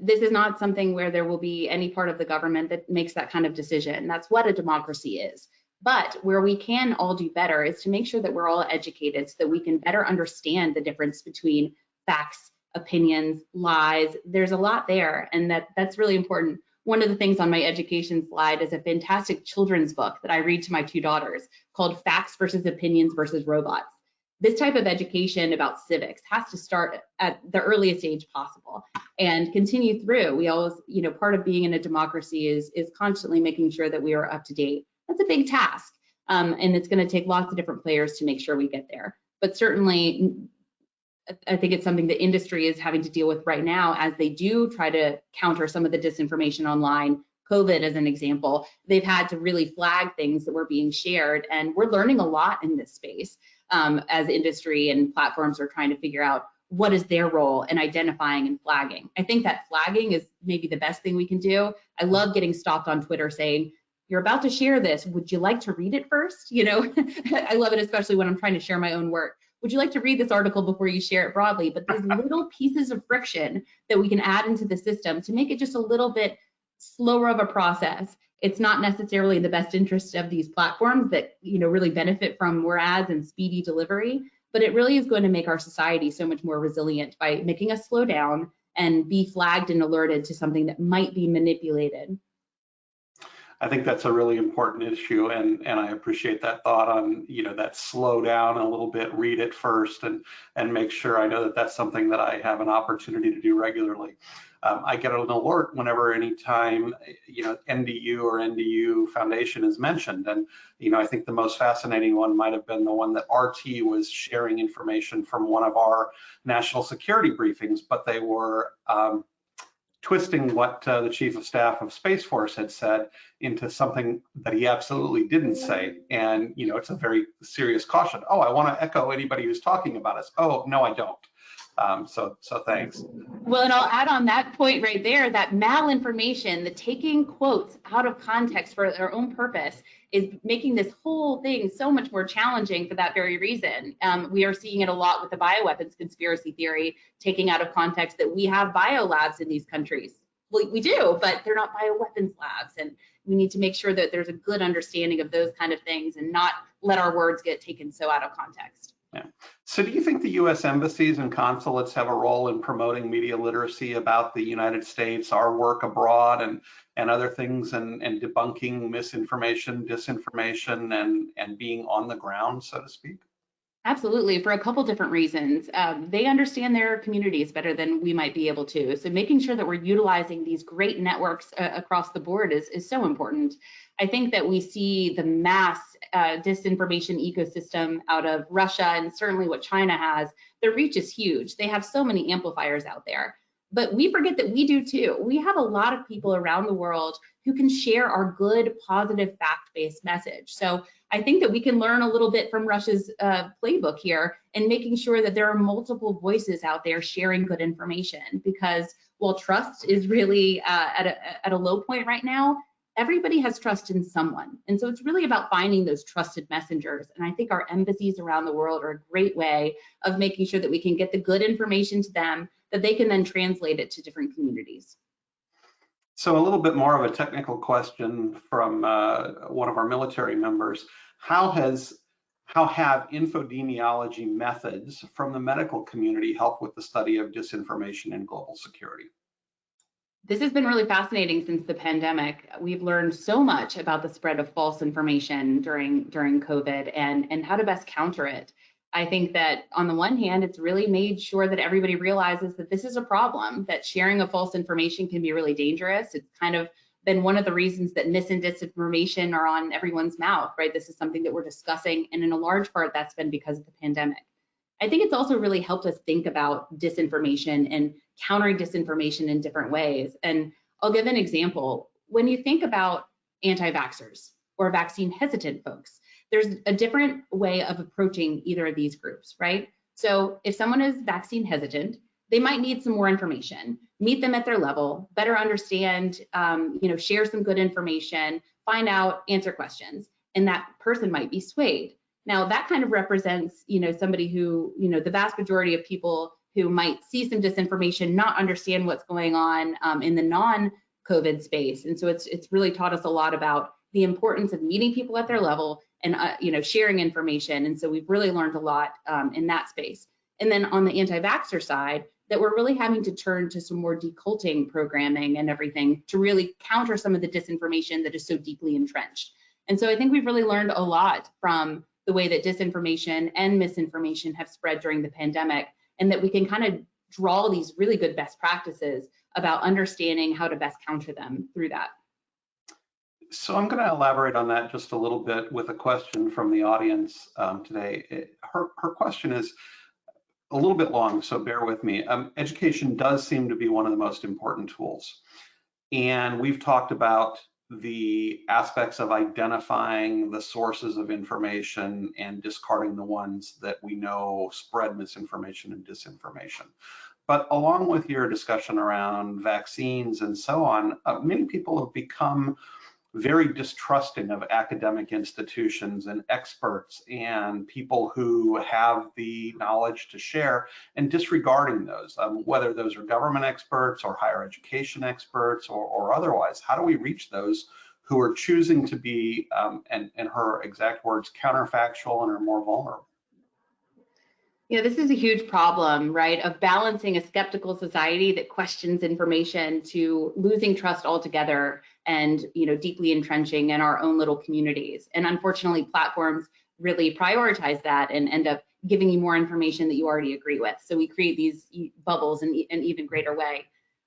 This is not something where there will be any part of the government that makes that kind of decision. That's what a democracy is. But where we can all do better is to make sure that we're all educated so that we can better understand the difference between facts, opinions, lies. There's a lot there, and that's really important. One of the things on my education slide is a fantastic children's book that I read to my 2 daughters called Facts versus Opinions versus Robots. This type of education about civics has to start at the earliest age possible and continue through. We always, part of being in a democracy is constantly making sure that we are up to date. That's a big task, and it's going to take lots of different players to make sure we get there. But certainly, I think it's something the industry is having to deal with right now as they do try to counter some of the disinformation online. COVID as an example, they've had to really flag things that were being shared, and we're learning a lot in this space as industry and platforms are trying to figure out what is their role in identifying and flagging. I think that flagging is maybe the best thing we can do. I love getting stopped on Twitter saying, "You're about to share this. Would you like to read it first?" I love it, especially when I'm trying to share my own work. Would you like to read this article before you share it broadly? But these little pieces of friction that we can add into the system to make it just a little bit slower of a process. It's not necessarily the best interest of these platforms that really benefit from more ads and speedy delivery, but it really is going to make our society so much more resilient by making us slow down and be flagged and alerted to something that might be manipulated. I think that's a really important issue, and I appreciate that thought on that slow down a little bit, read it first, and make sure I know that that's something that I have an opportunity to do regularly. I get an alert whenever anytime NDU or NDU Foundation is mentioned, and I think the most fascinating one might have been the one that RT was sharing information from one of our national security briefings, but they were twisting what the Chief of Staff of Space Force had said into something that he absolutely didn't say. And, it's a very serious caution. Oh, I want to echo anybody who's talking about us. Oh, no, I don't. So thanks. Well, and I'll add on that point right there, that malinformation, the taking quotes out of context for their own purpose is making this whole thing so much more challenging for that very reason. We are seeing it a lot with the bioweapons conspiracy theory, taking out of context that we have biolabs in these countries. Well, we do, but they're not bioweapons labs. And we need to make sure that there's a good understanding of those kind of things and not let our words get taken so out of context. Yeah. So do you think the U.S. embassies and consulates have a role in promoting media literacy about the United States, our work abroad, and other things, and debunking misinformation, disinformation, and being on the ground, so to speak? Absolutely, for a couple different reasons. They understand their communities better than we might be able to. So making sure that we're utilizing these great networks across the board is so important. I think that we see the mass disinformation ecosystem out of Russia and certainly what China has. Their reach is huge. They have so many amplifiers out there. But we forget that we do too. We have a lot of people around the world who can share our good, positive, fact-based message. So I think that we can learn a little bit from Russia's playbook here and making sure that there are multiple voices out there sharing good information, because while trust is really at a low point right now, everybody has trust in someone. And so it's really about finding those trusted messengers. And I think our embassies around the world are a great way of making sure that we can get the good information to them, that they can then translate it to different communities. So a little bit more of a technical question from one of our military members. How have infodemiology methods from the medical community helped with the study of disinformation and global security? This has been really fascinating since the pandemic. We've learned so much about the spread of false information during COVID and how to best counter it. I think that on the one hand, it's really made sure that everybody realizes that this is a problem, that sharing of false information can be really dangerous. It's kind of been one of the reasons that mis and disinformation are on everyone's mouth, right? This is something that we're discussing, and in a large part, that's been because of the pandemic. I think it's also really helped us think about disinformation and countering disinformation in different ways. And I'll give an example. When you think about anti-vaxxers or vaccine hesitant folks, there's a different way of approaching either of these groups, right? So if someone is vaccine hesitant, they might need some more information, meet them at their level, better understand, share some good information, find out, answer questions, and that person might be swayed. Now that kind of represents, somebody who, the vast majority of people who might see some disinformation, not understand what's going on in the non-COVID space. And so it's really taught us a lot about the importance of meeting people at their level and, sharing information. And so we've really learned a lot in that space. And then on the anti-vaxxer side, that we're really having to turn to some more deculting programming and everything to really counter some of the disinformation that is so deeply entrenched. And so I think we've really learned a lot from the way that disinformation and misinformation have spread during the pandemic, and that we can kind of draw these really good best practices about understanding how to best counter them through that. So I'm going to elaborate on that just a little bit with a question from the audience today. Her question is a little bit long, so bear with me. Education does seem to be one of the most important tools. And we've talked about the aspects of identifying the sources of information and discarding the ones that we know spread misinformation and disinformation. But along with your discussion around vaccines and so on, many people have become very distrusting of academic institutions and experts and people who have the knowledge to share, and disregarding those, whether those are government experts or higher education experts or otherwise. How do we reach those who are choosing to be, and in her exact words, counterfactual and are more vulnerable? This is a huge problem, right, of balancing a skeptical society that questions information to losing trust altogether and, deeply entrenching in our own little communities. And unfortunately, platforms really prioritize that and end up giving you more information that you already agree with. So we create these bubbles in an even greater way.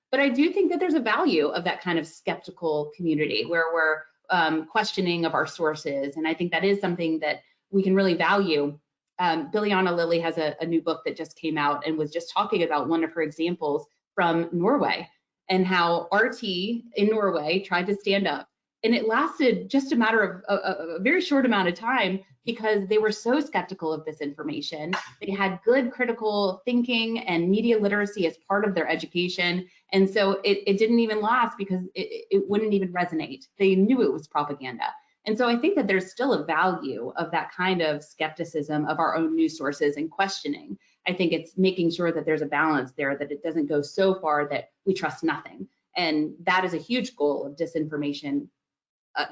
But I do think that there's a value of that kind of skeptical community where we're questioning of our sources. And I think that is something that we can really value. Biljana Lilly has a new book that just came out and was just talking about one of her examples from Norway and how RT in Norway tried to stand up. And it lasted just a matter of a very short amount of time because they were so skeptical of this information. They had good critical thinking and media literacy as part of their education. And so it didn't even last because it wouldn't even resonate. They knew it was propaganda. And so I think that there's still a value of that kind of skepticism of our own news sources and questioning. I think it's making sure that there's a balance there, that it doesn't go so far that we trust nothing. And that is a huge goal of disinformation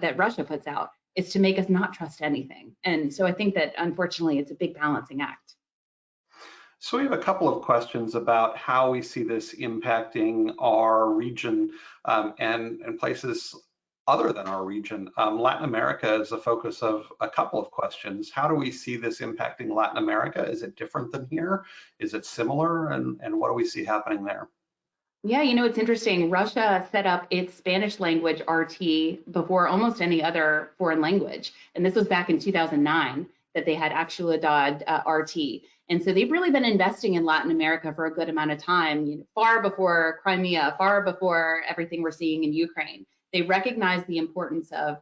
that Russia puts out, is to make us not trust anything. And so I think that unfortunately it's a big balancing act. So we have a couple of questions about how we see this impacting our region and places other than our region. Latin America is the focus of a couple of questions. How do we see this impacting Latin America? Is it different than here? Is it similar? And what do we see happening there? Yeah, it's interesting. Russia set up its Spanish language RT before almost any other foreign language. And this was back in 2009 that they had Actualidad RT. And so they've really been investing in Latin America for a good amount of time, far before Crimea, far before everything we're seeing in Ukraine. They recognize the importance of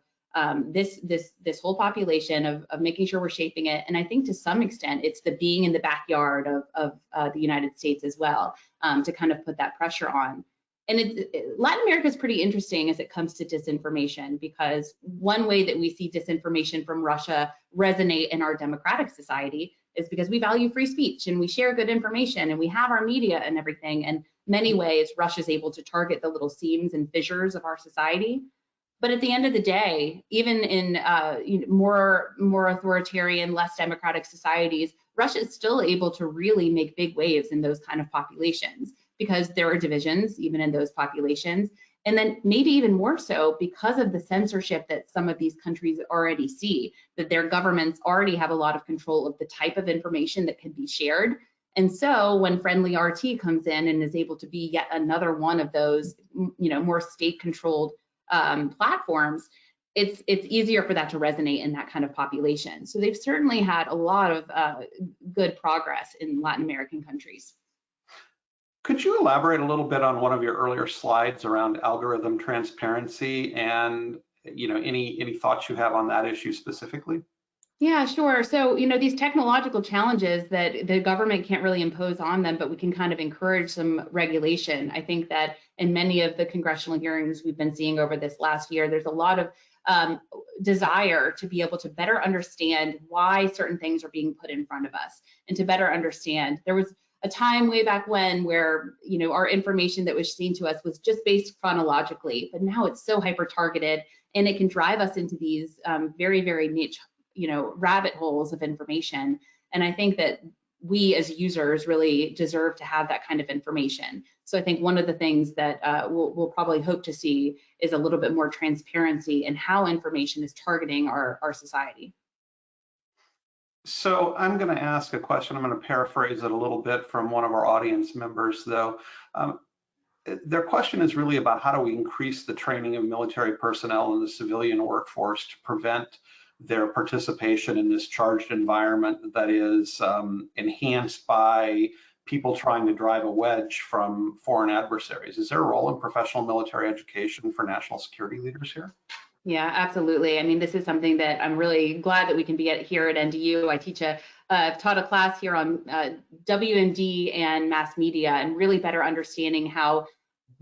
this whole population of making sure we're shaping it. And I think to some extent, it's the being in the backyard of the United States as well, to kind of put that pressure on. And Latin America is pretty interesting as it comes to disinformation, because one way that we see disinformation from Russia resonate in our democratic society is because we value free speech and we share good information and we have our media and everything. And many ways, Russia's able to target the little seams and fissures of our society. But at the end of the day, even in more authoritarian, less democratic societies, Russia is still able to really make big waves in those kind of populations, because there are divisions even in those populations. And then maybe even more so because of the censorship that some of these countries already see, that their governments already have a lot of control of the type of information that can be shared. And so when friendly RT comes in and is able to be yet another one of those, more state-controlled platforms, it's easier for that to resonate in that kind of population. So they've certainly had a lot of good progress in Latin American countries. Could you elaborate a little bit on one of your earlier slides around algorithm transparency and any thoughts you have on that issue specifically? Yeah, sure. So, these technological challenges that the government can't really impose on them, but we can kind of encourage some regulation. I think that in many of the congressional hearings we've been seeing over this last year, there's a lot of desire to be able to better understand why certain things are being put in front of us and to better understand. There was a time way back when where, our information that was seen to us was just based chronologically, but now it's so hyper targeted and it can drive us into these very, very niche rabbit holes of information. And I think that we as users really deserve to have that kind of information. So I think one of the things that we'll probably hope to see is a little bit more transparency in how information is targeting our society. So I'm going to ask a question. I'm going to paraphrase it a little bit from one of our audience members, though. Their question is really about how do we increase the training of military personnel in the civilian workforce to prevent their participation in this charged environment that is enhanced by people trying to drive a wedge from foreign adversaries. Is there a role in professional military education for national security leaders here? Yeah, absolutely. I mean, this is something that I'm really glad that we can be here at NDU. I've taught a class here on W&D and mass media and really better understanding how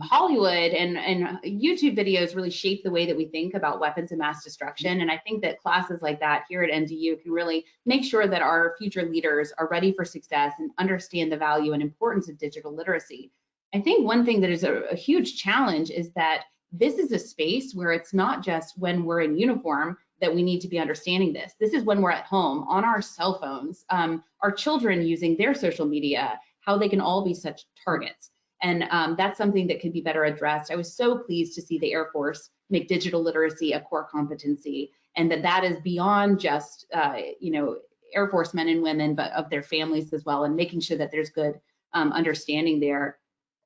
Hollywood and YouTube videos really shape the way that we think about weapons of mass destruction. And I think that classes like that here at NDU can really make sure that our future leaders are ready for success and understand the value and importance of digital literacy. I think one thing that is a huge challenge is that this is a space where it's not just when we're in uniform that we need to be understanding this. This is when we're at home, on our cell phones, our children using their social media, how they can all be such targets. And that's something that could be better addressed. I was so pleased to see the Air Force make digital literacy a core competency, and that is beyond just Air Force men and women, but of their families as well, and making sure that there's good understanding there.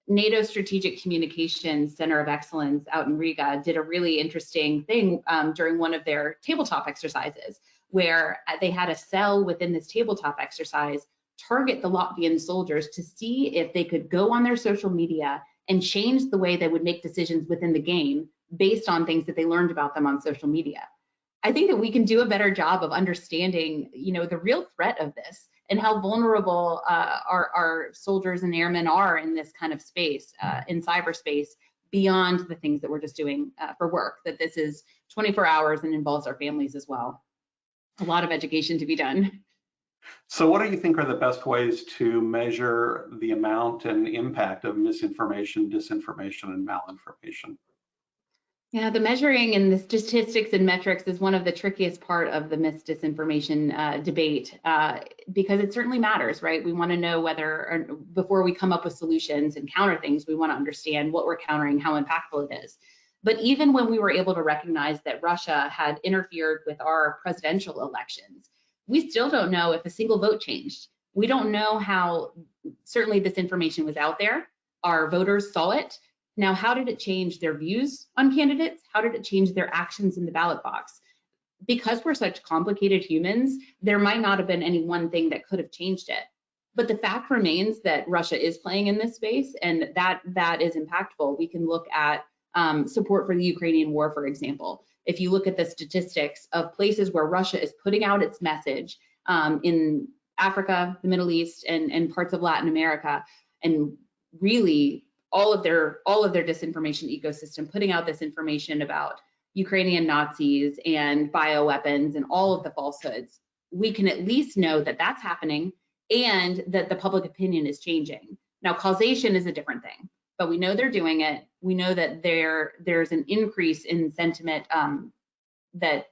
NATO Strategic Communications Center of Excellence out in Riga did a really interesting thing during one of their tabletop exercises, where they had a cell within this tabletop exercise target the Latvian soldiers to see if they could go on their social media and change the way they would make decisions within the game based on things that they learned about them on social media. I think that we can do a better job of understanding, the real threat of this and how vulnerable our soldiers and airmen are in this kind of space, in cyberspace, beyond the things that we're just doing for work, that this is 24 hours and involves our families as well. A lot of education to be done. So what do you think are the best ways to measure the amount and impact of misinformation, disinformation, and malinformation? Yeah, the measuring and the statistics and metrics is one of the trickiest part of the disinformation debate because it certainly matters, right? We want to know before we come up with solutions and counter things, we want to understand what we're countering, how impactful it is. But even when we were able to recognize that Russia had interfered with our presidential elections, we still don't know if a single vote changed. We don't know how, certainly this information was out there, our voters saw it. Now, how did it change their views on candidates? How did it change their actions in the ballot box? Because we're such complicated humans, there might not have been any one thing that could have changed it. But the fact remains that Russia is playing in this space, and that is impactful. We can look at support for the Ukrainian war, for example. If you look at the statistics of places where Russia is putting out its message in Africa, the Middle East, and parts of Latin America, and really all of their disinformation ecosystem, putting out this information about Ukrainian Nazis and bioweapons and all of the falsehoods, we can at least know that that's happening and that the public opinion is changing. Now, causation is a different thing, but we know they're doing it. We know that there's an increase in sentiment that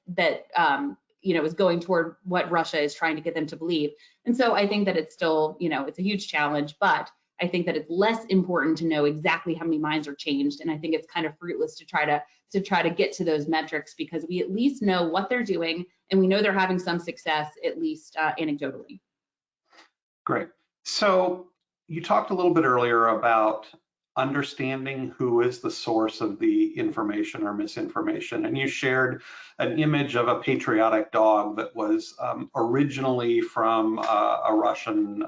is going toward what Russia is trying to get them to believe. And so I think that it's still, it's a huge challenge, but I think that it's less important to know exactly how many minds are changed. And I think it's kind of fruitless to try to get to those metrics because we at least know what they're doing and we know they're having some success, at least anecdotally. Great. So you talked a little bit earlier about understanding who is the source of the information or misinformation. And you shared an image of a patriotic dog that was originally from a Russian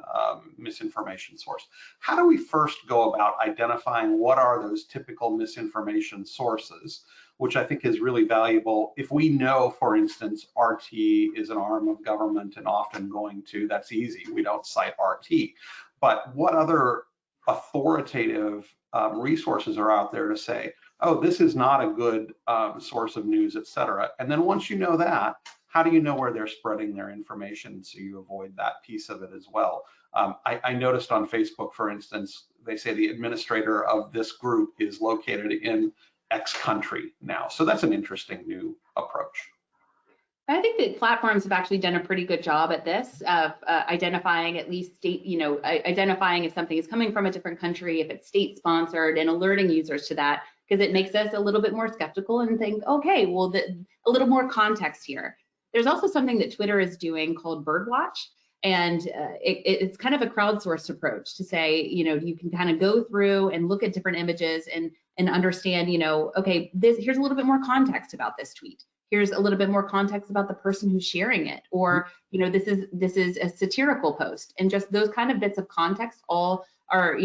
misinformation source. How do we first go about identifying what are those typical misinformation sources, which I think is really valuable if we know, for instance, RT is an arm of government and often going to, that's easy, we don't cite RT. But what other authoritative resources are out there to say, oh, this is not a good source of news, et cetera. And then once you know that, how do you know where they're spreading their information so you avoid that piece of it as well? I noticed on Facebook, for instance, they say the administrator of this group is located in X country now. So that's an interesting new approach. I think that platforms have actually done a pretty good job at this of identifying at least state, identifying if something is coming from a different country, if it's state sponsored, and alerting users to that, because it makes us a little bit more skeptical and think, okay, well, a little more context here. There's also something that Twitter is doing called Birdwatch, and it's kind of a crowdsourced approach to say, you can kind of go through and look at different images and understand, okay, here's a little bit more context about this tweet. Here's a little bit more context about the person who's sharing it, or this is a satirical post, and just those kind of bits of context all are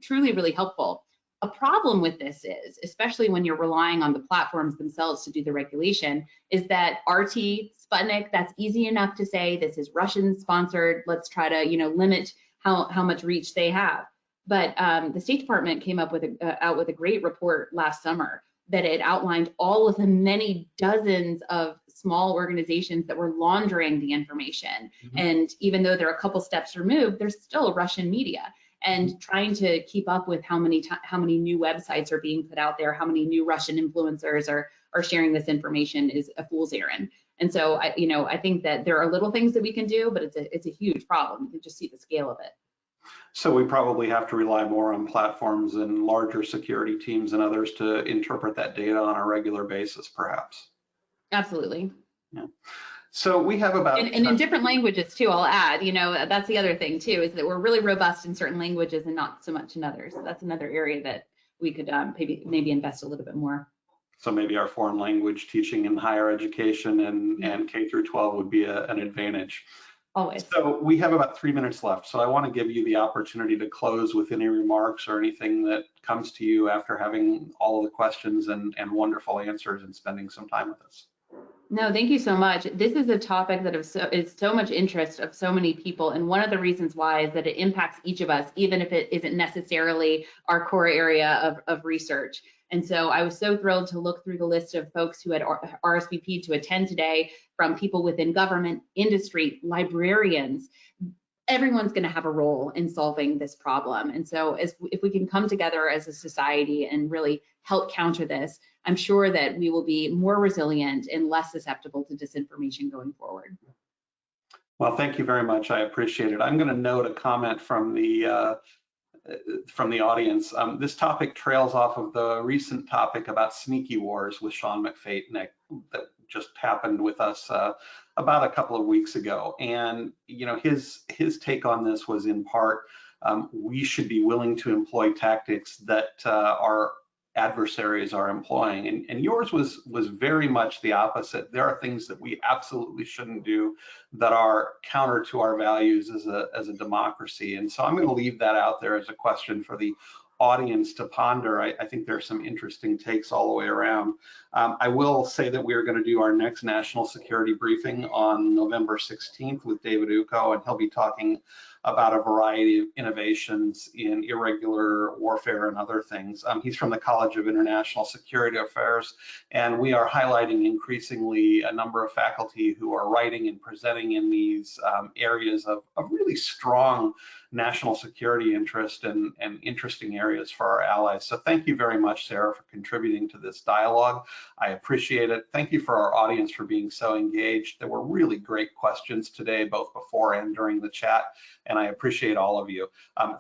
truly really helpful. A problem with this is, especially when you're relying on the platforms themselves to do the regulation, is that RT, Sputnik, that's easy enough to say this is Russian sponsored. Let's try to limit how much reach they have. But the State Department came up with out with a great report last summer that it outlined all of the many dozens of small organizations that were laundering the information. Mm-hmm. And even though they're a couple steps removed, there's still Russian media. And trying to keep up with how many new websites are being put out there, how many new Russian influencers are sharing this information is a fool's errand. And so I think that there are little things that we can do, but it's a huge problem. You can just see the scale of it. So we probably have to rely more on platforms and larger security teams and others to interpret that data on a regular basis, perhaps. Absolutely. Yeah. So we have about and in different languages too. I'll add, that's the other thing too, is that we're really robust in certain languages and not so much in others. So that's another area that we could maybe invest a little bit more. So maybe our foreign language teaching in higher education and K through 12 would be an advantage. Always. So we have about 3 minutes left. So I want to give you the opportunity to close with any remarks or anything that comes to you after having all of the questions and wonderful answers and spending some time with us. No, thank you so much. This is a topic that is so much interest of so many people. And one of the reasons why is that it impacts each of us, even if it isn't necessarily our core area of research. And so I was so thrilled to look through the list of folks who had RSVP'd to attend today, from people within government, industry, librarians. Everyone's going to have a role in solving this problem. And so if we can come together as a society and really help counter this, I'm sure that we will be more resilient and less susceptible to disinformation going forward. Well, thank you very much. I appreciate it. I'm going to note a comment from the audience. This topic trails off of the recent topic about sneaky wars with Sean McFate that just happened with us about a couple of weeks ago. And his take on this was in part, we should be willing to employ tactics that our adversaries are employing, and yours was very much the opposite. There are things that we absolutely shouldn't do that are counter to our values as a democracy. And so I'm going to leave that out there as a question for the audience to ponder. I think there's some interesting takes all the way around. I will say that we are going to do our next national security briefing on November 16th with David Uko, and he'll be talking about a variety of innovations in irregular warfare and other things. He's from the College of International Security Affairs, and we are highlighting increasingly a number of faculty who are writing and presenting in these areas of really strong national security interest and interesting areas for our allies. So thank you very much, Sarah, for contributing to this dialogue. I appreciate it. Thank you for our audience for being so engaged. There were really great questions today, both before and during the chat, and I appreciate all of you.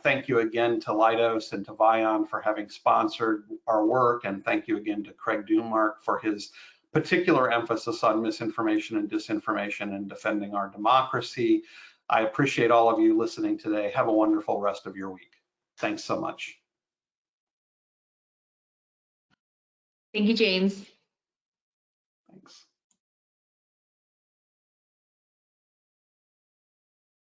Thank you again to Leidos and to Vion for having sponsored our work, and thank you again to Craig Dumark for his particular emphasis on misinformation and disinformation and defending our democracy. I appreciate all of you listening today. Have a wonderful rest of your week. Thanks so much. Thank you, James. Thanks.